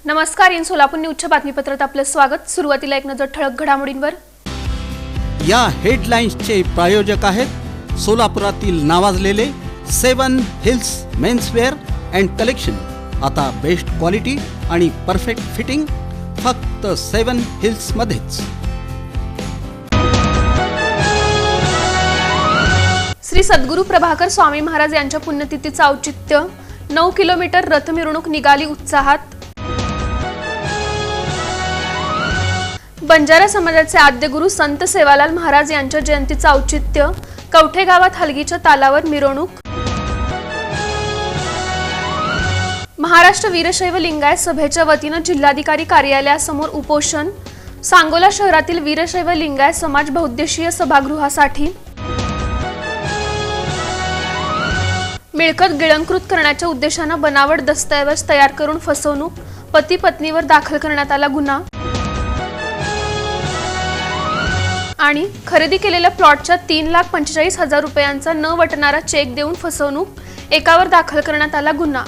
नमस्कार, इन सोलापूर न्यूजच्या बातमीपत्रात आपलं स्वागत। सुरुवातीला एक नजर ठळक घडामोडींवर। या हेडलाईन्सचे प्रायोजक आहेत सोलापुरातील नावाजलेले 7 हिल्स मेन्सवेअर अँड कलेक्शन। आता बेस्ट क्वालिटी आणि परफेक्ट फिटिंग फक्त 7 हिल्स मध्येच। श्री सद्गुरू प्रभाकर स्वामी महाराज यांच्या पुण्यतिथीचे औचित्य 9 किलोमीटर रथ मिरवणूक निघाली उत्साहात। बंजारा समाजाचे आद्य गुरु संत सेवालाल महाराज यांच्या जयंतीचे औचित्य कवठे गावात हलगीच्या तालावर मिरवणूक। महाराष्ट्र वीरशैव लिंगायत सभेच्या वतीने जिल्हाधिकारी कार्यालयासमोर उपोषण। सांगोला शहरातील वीरशैव लिंगायत समाज बहुउद्देशीय सभागृहासाठी मिळकत गिळंकृत करण्याच्या उद्देशाने बनावट दस्तऐवज तयार करून फसवणूक, पती पत्नीवर दाखल करण्यात आला गुन्हा। आणि खरेदी केलेल्या प्लॉटच्या 3,45,000 रुपयांचा न वटणारा चेक देऊन फसवणूक, एकावर दाखल करण्यात आला गुन्हा।